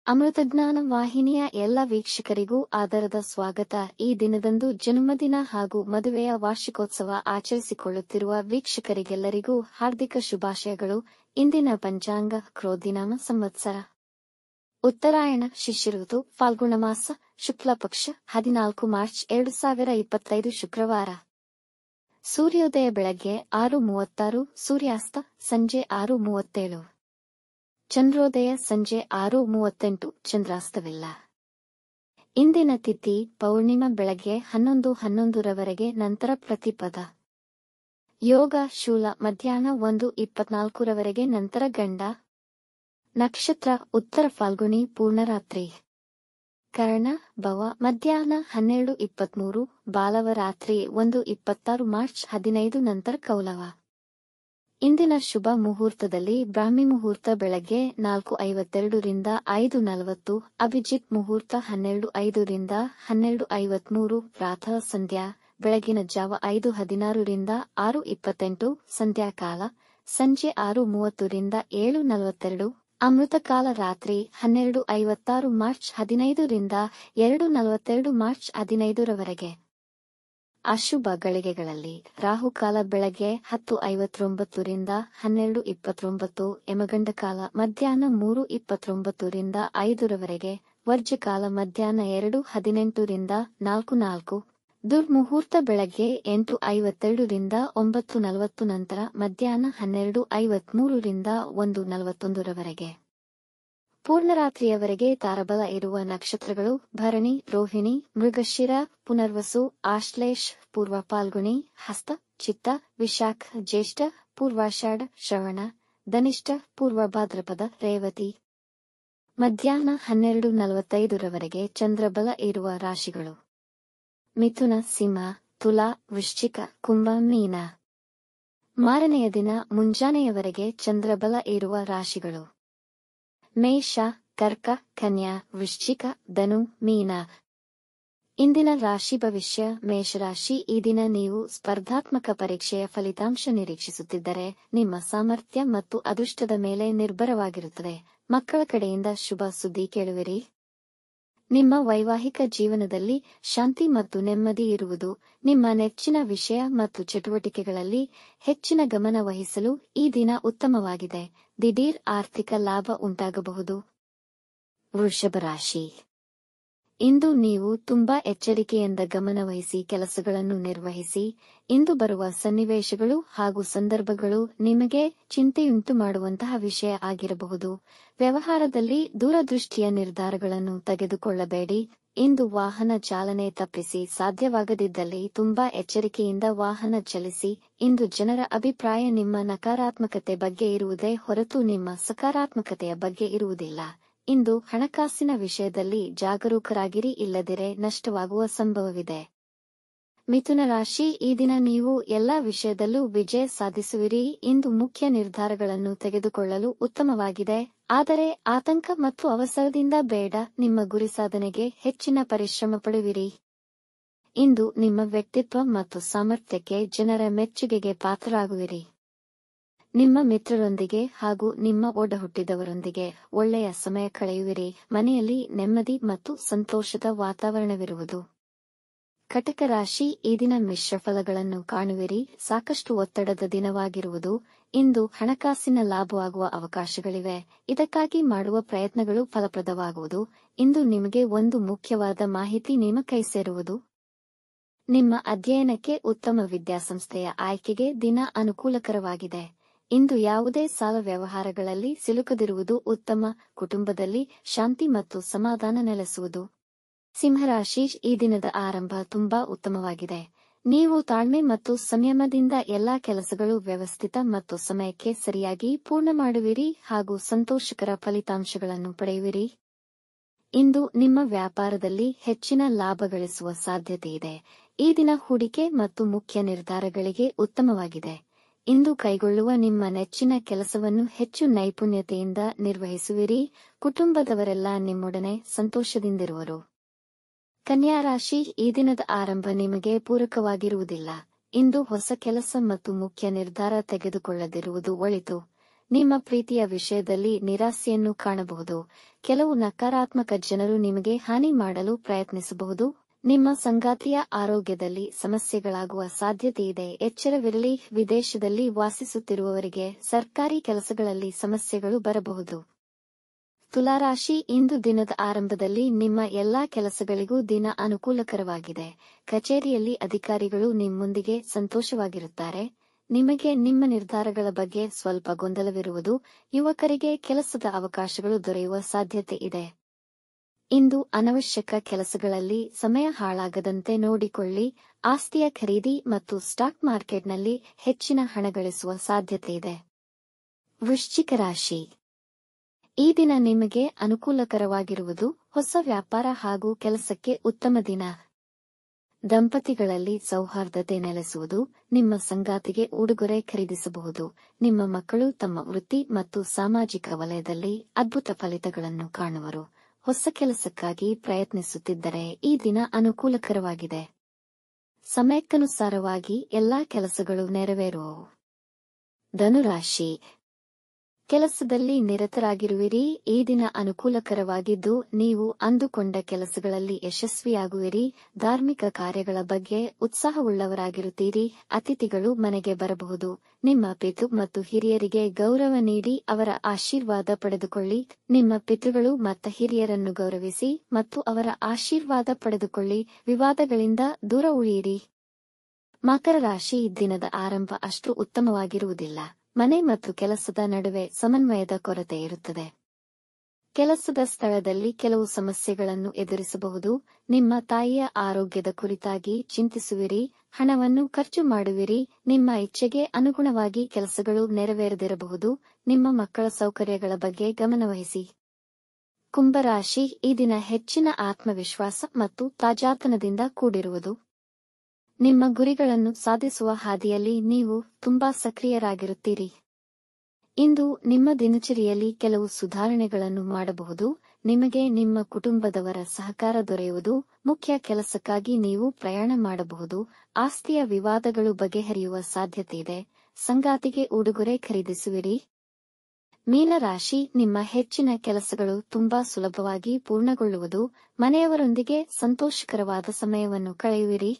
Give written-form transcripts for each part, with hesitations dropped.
ಅಮೃತಜ್ಞಾನ ವಾಹಿನಿಯ ಎಲ್ಲ ವೀಕ್ಷಕರಿಗೂ ಆದರದ ಸ್ವಾಗತ. ಈ ದಿನದಂದು ಜನ್ಮದಿನ ಹಾಗೂ ಮದುವೆಯ ವಾರ್ಷಿಕೋತ್ಸವ ಆಚರಿಸಿಕೊಳ್ಳುತ್ತಿರುವ ವೀಕ್ಷಕರಿಗೆಲ್ಲರಿಗೂ ಹಾರ್ದಿಕ ಶುಭಾಶಯಗಳು. ಇಂದಿನ ಪಂಚಾಂಗ ಕ್ರೋಧಿನಾಮ ಸಂವತ್ಸರ ಉತ್ತರಾಯಣ ಶಿಶಿರ ಋತು ಫಾಲ್ಗುಣ ಮಾಸ ಶುಕ್ಲ ಪಕ್ಷ 14 ಮಾರ್ಚ್ 2025 ಶುಕ್ರವಾರ. ಸೂರ್ಯೋದಯ ಬೆಳಗ್ಗೆ 6:36, ಸೂರ್ಯಾಸ್ತ ಸಂಜೆ 6:37. ಚಂದ್ರೋದಯ ಸಂಜೆ 6:38, ಚಂದ್ರಾಸ್ತವಿಲ್ಲ. ಇಂದಿನ ತಿಥಿ ಪೌರ್ಣಿಮಾ ಬೆಳಗ್ಗೆ 11:11 ರವರೆಗೆ, ನಂತರ ಪ್ರತಿಪದ. ಯೋಗ ಶೂಲ ಮಧ್ಯಾಹ್ನ 1:24 ರವರೆಗೆ, ನಂತರ ಗಂಡ. ನಕ್ಷತ್ರ ಉತ್ತರ ಫಾಲ್ಗುಣಿ ಪೂರ್ಣರಾತ್ರಿ. ಕರ್ಣ ಭವ ಮಧ್ಯಾಹ್ನ 12:23, ಬಾಲವ ರಾತ್ರಿ 1:26 ಮಾರ್ಚ್ 15, ನಂತರ ಕೌಲವ. ಇಂದಿನ ಶುಭ ಮುಹೂರ್ತದಲ್ಲಿ ಬ್ರಾಹ್ಮಿ ಮುಹೂರ್ತ ಬೆಳಗ್ಗೆ 4:52 ರಿಂದ 5:40, ಅಭಿಜಿತ್ ಮುಹೂರ್ತ 12:05 ರಿಂದ 12:53, ಪ್ರಾತಃ ಸಂಧ್ಯಾ ಬೆಳಗಿನ ಜಾವ 5:16 ರಿಂದ 6:28, ಸಂಧ್ಯಾಕಾಲ ಸಂಜೆ 6:30 ರಿಂದ 7:42, ಅಮೃತಕಾಲ ರಾತ್ರಿ 12:56 ಮಾರ್ಚ್ 15 ರಿಂದ 2:42 ಮಾರ್ಚ್ 15 ರವರೆಗೆ. ಅಶುಭ ಗಳಿಗೆಗಳಲ್ಲಿ ರಾಹುಕಾಲ ಬೆಳಗ್ಗೆ 10:59 ರಿಂದ 12:29, ಯಮಗಂಡ ಕಾಲ ಮಧ್ಯಾಹ್ನ 3:29 ರಿಂದ 5 ರವರೆಗೆ, ವರ್ಜಕಾಲ ಮಧ್ಯಾಹ್ನ 2:18 ರಿಂದ 4:04, ದುರ್ಮುಹೂರ್ತ ಬೆಳಗ್ಗೆ 8:52 ರಿಂದ 9:40, ನಂತರ ಮಧ್ಯಾಹ್ನ 12:53 ರಿಂದ 1:41 ರವರೆಗೆ. ಪೂರ್ಣರಾತ್ರಿಯವರೆಗೆ ತಾರಬಲ ಇರುವ ನಕ್ಷತ್ರಗಳು ಭರಣಿ, ರೋಹಿಣಿ, ಮೃಗಶಿರ, ಪುನರ್ವಸು, ಆಶ್ಲೇಷ, ಪೂರ್ವ ಫಾಲ್ಗುಣಿ, ಹಸ್ತ, ಚಿತ್ತ, ವಿಶಾಖ, ಜ್ಯೇಷ್ಠ, ಪೂರ್ವಾಷಾಢ, ಶ್ರವಣ, ಧನಿಷ್ಠ, ಪೂರ್ವ ಭಾದ್ರಪದ, ರೇವತಿ. ಮಧ್ಯಾಹ್ನ 12:45 ರವರೆಗೆ ಚಂದ್ರಬಲ ಇರುವ ರಾಶಿಗಳು: ಮಿಥುನ, ಸಿಂಹ, ತುಲಾ, ವೃಶ್ಚಿಕ, ಕುಂಭ, ಮೀನ. ಮಾರನೆಯ ದಿನ ಮುಂಜಾನೆಯವರೆಗೆ ಚಂದ್ರಬಲ ಇರುವ ರಾಶಿಗಳು: ಮೇಷ, ಕರ್ಕ, ಕನ್ಯಾ, ವೃಶ್ಚಿಕ, ಧನು, ಮೀನ. ಇಂದಿನ ರಾಶಿ ಭವಿಷ್ಯ. ಮೇಷರಾಶಿ: ಈ ದಿನ ನೀವು ಸ್ಪರ್ಧಾತ್ಮಕ ಪರೀಕ್ಷೆಯ ಫಲಿತಾಂಶ ನಿರೀಕ್ಷಿಸುತ್ತಿದ್ದರೆ ನಿಮ್ಮ ಸಾಮರ್ಥ್ಯ ಮತ್ತು ಅದೃಷ್ಟದ ಮೇಲೆ ನಿರ್ಭರವಾಗಿರುತ್ತದೆ. ಮಕ್ಕಳ ಕಡೆಯಿಂದ ಶುಭ ಸುದ್ದಿ ಕೇಳುವಿರಿ. ನಿಮ್ಮ ವೈವಾಹಿಕ ಜೀವನದಲ್ಲಿ ಶಾಂತಿ ಮತ್ತು ನೆಮ್ಮದಿ ಇರುವುದು. ನಿಮ್ಮ ನೆಚ್ಚಿನ ವಿಷಯ ಮತ್ತು ಚಟುವಟಿಕೆಗಳಲ್ಲಿ ಹೆಚ್ಚಿನ ಗಮನ ವಹಿಸಲು ಈ ದಿನ ಉತ್ತಮವಾಗಿದೆ. ದಿಢೀರ್ ಆರ್ಥಿಕ ಲಾಭ ಉಂಟಾಗಬಹುದು. ವೃಷಭ ರಾಶಿ: ಇಂದು ನೀವು ತುಂಬಾ ಎಚ್ಚರಿಕೆಯಿಂದ ಗಮನವಹಿಸಿ ಕೆಲಸಗಳನ್ನು ನಿರ್ವಹಿಸಿ. ಇಂದು ಬರುವ ಸನ್ನಿವೇಶಗಳು ಹಾಗೂ ಸಂದರ್ಭಗಳು ನಿಮಗೆ ಚಿಂತೆಯುಂಟು ಮಾಡುವಂತಹ ವಿಷಯ ಆಗಿರಬಹುದು. ವ್ಯವಹಾರದಲ್ಲಿ ದೂರದೃಷ್ಟಿಯ ನಿರ್ಧಾರಗಳನ್ನು ತೆಗೆದುಕೊಳ್ಳಬೇಡಿ. ಇಂದು ವಾಹನ ಚಾಲನೆ ತಪ್ಪಿಸಿ, ಸಾಧ್ಯವಾಗದಿದ್ದಲ್ಲಿ ತುಂಬಾ ಎಚ್ಚರಿಕೆಯಿಂದ ವಾಹನ ಚಲಿಸಿ. ಇಂದು ಜನರ ಅಭಿಪ್ರಾಯ ನಿಮ್ಮ ನಕಾರಾತ್ಮಕತೆ ಬಗ್ಗೆ ಇರುವುದೇ ಹೊರತು ನಿಮ್ಮ ಸಕಾರಾತ್ಮಕತೆಯ ಬಗ್ಗೆ ಇರುವುದಿಲ್ಲ. ಇಂದು ಹಣಕಾಸಿನ ವಿಷಯದಲ್ಲಿ ಜಾಗರೂಕರಾಗಿರಿ, ಇಲ್ಲದಿರೆ ನಷ್ಟವಾಗುವ ಸಂಭವವಿದೆ. ಮಿಥುನ ರಾಶಿ: ಈ ದಿನ ನೀವು ಎಲ್ಲಾ ವಿಷಯದಲ್ಲೂ ವಿಜಯ ಸಾಧಿಸುವಿರಿ. ಇಂದು ಮುಖ್ಯ ನಿರ್ಧಾರಗಳನ್ನು ತೆಗೆದುಕೊಳ್ಳಲು ಉತ್ತಮವಾಗಿದೆ, ಆದರೆ ಆತಂಕ ಮತ್ತು ಅವಸರದಿಂದ ಬೇಡ. ನಿಮ್ಮ ಗುರಿ ಸಾಧನೆಗೆ ಹೆಚ್ಚಿನ ಪರಿಶ್ರಮ ಪಡುವಿರಿ. ಇಂದು ನಿಮ್ಮ ವ್ಯಕ್ತಿತ್ವ ಮತ್ತು ಸಾಮರ್ಥ್ಯಕ್ಕೆ ಜನರ ಮೆಚ್ಚುಗೆಗೆ ಪಾತ್ರರಾಗುವಿರಿ. ನಿಮ್ಮ ಮಿತ್ರರೊಂದಿಗೆ ಹಾಗೂ ನಿಮ್ಮ ಒಡಹುಟ್ಟಿದವರೊಂದಿಗೆ ಒಳ್ಳೆಯ ಸಮಯ ಕಳೆಯುವಿರಿ. ಮನೆಯಲ್ಲಿ ನೆಮ್ಮದಿ ಮತ್ತು ಸಂತೋಷದ ವಾತಾವರಣವಿರುವುದು. ಕಟಕ ರಾಶಿ: ಈ ದಿನ ಮಿಶ್ರ ಫಲಗಳನ್ನು ಕಾಣುವಿರಿ. ಸಾಕಷ್ಟು ಒತ್ತಡದ ದಿನವಾಗಿರುವುದು. ಇಂದು ಹಣಕಾಸಿನ ಲಾಭವಾಗುವ ಅವಕಾಶಗಳಿವೆ. ಇದಕ್ಕಾಗಿ ಮಾಡುವ ಪ್ರಯತ್ನಗಳು ಫಲಪ್ರದವಾಗುವುದು. ಇಂದು ನಿಮಗೆ ಒಂದು ಮುಖ್ಯವಾದ ಮಾಹಿತಿ ನಿಮ್ಮ ಕೈ ಸೇರುವುದು. ನಿಮ್ಮ ಅಧ್ಯಯನಕ್ಕೆ ಉತ್ತಮ ವಿದ್ಯಾಸಂಸ್ಥೆಯ ಆಯ್ಕೆಗೆ ದಿನ ಅನುಕೂಲಕರವಾಗಿದೆ. ಇಂದು ಯಾವುದೇ ಸಾಲ ವ್ಯವಹಾರಗಳಲ್ಲಿ ಸಿಲುಕದಿರುವುದು ಉತ್ತಮ. ಕುಟುಂಬದಲ್ಲಿ ಶಾಂತಿ ಮತ್ತು ಸಮಾಧಾನ ನೆಲೆಸುವುದು. ಸಿಂಹರಾಶಿ: ಈ ದಿನದ ಆರಂಭ ತುಂಬಾ ಉತ್ತಮವಾಗಿದೆ. ನೀವು ತಾಳ್ಮೆ ಮತ್ತು ಸಂಯಮದಿಂದ ಎಲ್ಲಾ ಕೆಲಸಗಳು ವ್ಯವಸ್ಥಿತ ಮತ್ತು ಸಮಯಕ್ಕೆ ಸರಿಯಾಗಿ ಪೂರ್ಣ ಮಾಡುವಿರಿ ಹಾಗೂ ಸಂತೋಷಕರ ಫಲಿತಾಂಶಗಳನ್ನು ಪಡೆಯುವಿರಿ. ಇಂದು ನಿಮ್ಮ ವ್ಯಾಪಾರದಲ್ಲಿ ಹೆಚ್ಚಿನ ಲಾಭ ಗಳಿಸುವ ಸಾಧ್ಯತೆಯಿದೆ. ಈ ದಿನ ಹೂಡಿಕೆ ಮತ್ತು ಮುಖ್ಯ ನಿರ್ಧಾರಗಳಿಗೆ ಉತ್ತಮವಾಗಿದೆ. ಇಂದು ಕೈಗೊಳ್ಳುವ ನಿಮ್ಮ ನೆಚ್ಚಿನ ಕೆಲಸವನ್ನು ಹೆಚ್ಚು ನೈಪುಣ್ಯತೆಯಿಂದ ನಿರ್ವಹಿಸುವಿರಿ. ಕುಟುಂಬದವರೆಲ್ಲ ನಿಮ್ಮೊಡನೆ ಸಂತೋಷದಿಂದಿರುವರು. ಕನ್ಯಾ ರಾಶಿ: ಈ ದಿನದ ಆರಂಭ ನಿಮಗೆ ಪೂರಕವಾಗಿರುವುದಿಲ್ಲ. ಇಂದು ಹೊಸ ಕೆಲಸ ಮತ್ತು ಮುಖ್ಯ ನಿರ್ಧಾರ ತೆಗೆದುಕೊಳ್ಳದಿರುವುದು ಒಳಿತು. ನಿಮ್ಮ ಪ್ರೀತಿಯ ವಿಷಯದಲ್ಲಿ ನಿರಾಸೆಯನ್ನು ಕಾಣಬಹುದು. ಕೆಲವು ನಕಾರಾತ್ಮಕ ಜನರು ನಿಮಗೆ ಹಾನಿ ಮಾಡಲು ಪ್ರಯತ್ನಿಸಬಹುದು. ನಿಮ್ಮ ಸಂಗಾತಿಯ ಆರೋಗ್ಯದಲ್ಲಿ ಸಮಸ್ಯೆಗಳಾಗುವ ಸಾಧ್ಯತೆಯಿದೆ. ಎಚ್ಚರವಿರಲಿ. ವಿದೇಶದಲ್ಲಿ ವಾಸಿಸುತ್ತಿರುವವರಿಗೆ ಸರ್ಕಾರಿ ಕೆಲಸಗಳಲ್ಲಿ ಸಮಸ್ಯೆಗಳು ಬರಬಹುದು. ತುಲಾರಾಶಿ, ಇಂದು ದಿನದ ಆರಂಭದಲ್ಲಿ ನಿಮ್ಮ ಎಲ್ಲಾ ಕೆಲಸಗಳಿಗೂ ದಿನ ಅನುಕೂಲಕರವಾಗಿದೆ. ಕಚೇರಿಯಲ್ಲಿ ಅಧಿಕಾರಿಗಳು ನಿಮ್ಮೊಂದಿಗೆ ಸಂತೋಷವಾಗಿರುತ್ತಾರೆ. ನಿಮಗೆ ನಿಮ್ಮ ನಿರ್ಧಾರಗಳ ಬಗ್ಗೆ ಸ್ವಲ್ಪ ಗೊಂದಲವಿರುವುದು. ಯುವಕರಿಗೆ ಕೆಲಸದ ಅವಕಾಶಗಳು ದೊರೆಯುವ ಸಾಧ್ಯತೆ ಇದೆ. ಇಂದು ಅನವಶ್ಯಕ ಕೆಲಸಗಳಲ್ಲಿ ಸಮಯ ಹಾಳಾಗದಂತೆ ನೋಡಿಕೊಳ್ಳಿ. ಆಸ್ತಿಯ ಖರೀದಿ ಮತ್ತು ಸ್ಟಾಕ್ ಮಾರ್ಕೆಟ್ನಲ್ಲಿ ಹೆಚ್ಚಿನ ಹಣ ಗಳಿಸುವ ಸಾಧ್ಯತೆಯಿದೆ. ವೃಶ್ಚಿಕ ರಾಶಿ, ಈ ದಿನ ನಿಮಗೆ ಅನುಕೂಲಕರವಾಗಿರುವುದು. ಹೊಸ ವ್ಯಾಪಾರ ಹಾಗೂ ಕೆಲಸಕ್ಕೆ ಉತ್ತಮ ದಿನ. ದಂಪತಿಗಳಲ್ಲಿ ಸೌಹಾರ್ದತೆ ನೆಲೆಸುವುದು. ನಿಮ್ಮ ಸಂಗಾತಿಗೆ ಉಡುಗೊರೆ ಖರೀದಿಸಬಹುದು. ನಿಮ್ಮ ಮಕ್ಕಳು ತಮ್ಮ ವೃತ್ತಿ ಮತ್ತು ಸಾಮಾಜಿಕ ವಲಯದಲ್ಲಿ ಅದ್ಭುತ ಫಲಿತಗಳನ್ನು ಕಾಣುವರು. ಹೊಸ ಕೆಲಸಕ್ಕಾಗಿ ಪ್ರಯತ್ನಿಸುತ್ತಿದ್ದರೆ ಈ ದಿನ ಅನುಕೂಲಕರವಾಗಿದೆ. ಸಮಯಕ್ಕನುಸಾರವಾಗಿ ಎಲ್ಲಾ ಕೆಲಸಗಳು ನೆರವೇರುವವು. ಧನುರಾಶಿ, ಕೆಲಸದಲ್ಲಿ ನಿರತರಾಗಿರುವಿರಿ. ಈ ದಿನ ಅನುಕೂಲಕರವಾಗಿದ್ದು ನೀವು ಅಂದುಕೊಂಡ ಕೆಲಸಗಳಲ್ಲಿ ಯಶಸ್ವಿಯಾಗುವಿರಿ. ಧಾರ್ಮಿಕ ಕಾರ್ಯಗಳ ಬಗ್ಗೆ ಉತ್ಸಾಹವುಳ್ಳವರಾಗಿರುತ್ತೀರಿ. ಅತಿಥಿಗಳು ಮನೆಗೆ ಬರಬಹುದು. ನಿಮ್ಮ ಪಿತೃ ಮತ್ತು ಹಿರಿಯರಿಗೆ ಗೌರವ ನೀಡಿ ಅವರ ಆಶೀರ್ವಾದ ಪಡೆದುಕೊಳ್ಳಿ. ನಿಮ್ಮ ಪಿತೃಗಳು ಮತ್ತು ಹಿರಿಯರನ್ನು ಗೌರವಿಸಿ ಮತ್ತು ಅವರ ಆಶೀರ್ವಾದ ಪಡೆದುಕೊಳ್ಳಿ. ವಿವಾದಗಳಿಂದ ದೂರ ಉಳಿಯಿರಿ. ಮಕರ ರಾಶಿ, ದಿನದ ಆರಂಭ ಅಷ್ಟು ಉತ್ತಮವಾಗಿರುವುದಿಲ್ಲ. ಮನೆ ಮತ್ತು ಕೆಲಸದ ನಡುವೆ ಸಮನ್ವಯದ ಕೊರತೆ ಇರುತ್ತದೆ. ಕೆಲಸದ ಸ್ಥಳದಲ್ಲಿ ಕೆಲವು ಸಮಸ್ಯೆಗಳನ್ನು ಎದುರಿಸಬಹುದು. ನಿಮ್ಮ ತಾಯಿಯ ಆರೋಗ್ಯದ ಕುರಿತಾಗಿ ಚಿಂತಿಸುವಿರಿ. ಹಣವನ್ನು ಖರ್ಚು ಮಾಡುವಿರಿ. ನಿಮ್ಮ ಇಚ್ಛೆಗೆ ಅನುಗುಣವಾಗಿ ಕೆಲಸಗಳು ನೆರವೇರದಿರಬಹುದು. ನಿಮ್ಮ ಮಕ್ಕಳ ಸೌಕರ್ಯಗಳ ಬಗ್ಗೆ ಗಮನವಹಿಸಿ. ಕುಂಭರಾಶಿ, ಈ ದಿನ ಹೆಚ್ಚಿನ ಆತ್ಮವಿಶ್ವಾಸ ಮತ್ತು ತಾಜಾತನದಿಂದ ಕೂಡಿರುವುದು. ನಿಮ್ಮ ಗುರಿಗಳನ್ನು ಸಾಧಿಸುವ ಹಾದಿಯಲ್ಲಿ ನೀವು ತುಂಬಾ ಸಕ್ರಿಯರಾಗಿರುತ್ತೀರಿ. ಇಂದು ನಿಮ್ಮ ದಿನಚರಿಯಲ್ಲಿ ಕೆಲವು ಸುಧಾರಣೆಗಳನ್ನು ಮಾಡಬಹುದು. ನಿಮಗೆ ನಿಮ್ಮ ಕುಟುಂಬದವರ ಸಹಕಾರ ದೊರೆಯುವುದು. ಮುಖ್ಯ ಕೆಲಸಕ್ಕಾಗಿ ನೀವು ಪ್ರಯಾಣ ಮಾಡಬಹುದು. ಆಸ್ತಿಯ ವಿವಾದಗಳು ಬಗೆಹರಿಯುವ ಸಾಧ್ಯತೆಯಿದೆ. ಸಂಗಾತಿಗೆ ಉಡುಗೊರೆ ಖರೀದಿಸುವಿರಿ. ಮೀನರಾಶಿ, ನಿಮ್ಮ ಹೆಚ್ಚಿನ ಕೆಲಸಗಳು ತುಂಬಾ ಸುಲಭವಾಗಿ ಪೂರ್ಣಗೊಳ್ಳುವುದು. ಮನೆಯವರೊಂದಿಗೆ ಸಂತೋಷಕರವಾದ ಸಮಯವನ್ನು ಕಳೆಯುವಿರಿ.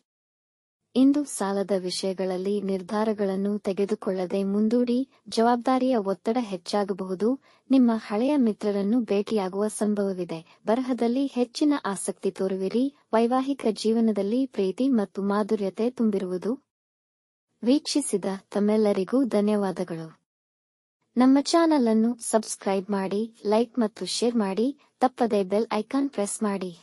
ಇಂದು ಸಾಲದ ವಿಷಯಗಳಲ್ಲಿ ನಿರ್ಧಾರಗಳನ್ನು ತೆಗೆದುಕೊಳ್ಳದೆ ಮುಂದೂಡಿ. ಜವಾಬ್ದಾರಿಯ ಒತ್ತಡ ಹೆಚ್ಚಾಗಬಹುದು. ನಿಮ್ಮ ಹಳೆಯ ಮಿತ್ರರನ್ನು ಭೇಟಿಯಾಗುವ ಸಂಭವವಿದೆ. ಬರಹದಲ್ಲಿ ಹೆಚ್ಚಿನ ಆಸಕ್ತಿ ತೋರುವಿರಿ. ವೈವಾಹಿಕ ಜೀವನದಲ್ಲಿ ಪ್ರೀತಿ ಮತ್ತು ಮಾಧುರ್ಯತೆ ತುಂಬಿರುವುದು. ವೀಕ್ಷಿಸಿದ ತಮ್ಮೆಲ್ಲರಿಗೂ ಧನ್ಯವಾದಗಳು. ನಮ್ಮ ಚಾನಲ್ ಅನ್ನು ಸಬ್ಸ್ಕ್ರೈಬ್ ಮಾಡಿ, ಲೈಕ್ ಮತ್ತು ಶೇರ್ ಮಾಡಿ. ತಪ್ಪದೇ ಬೆಲ್ ಐಕಾನ್ ಪ್ರೆಸ್ ಮಾಡಿ.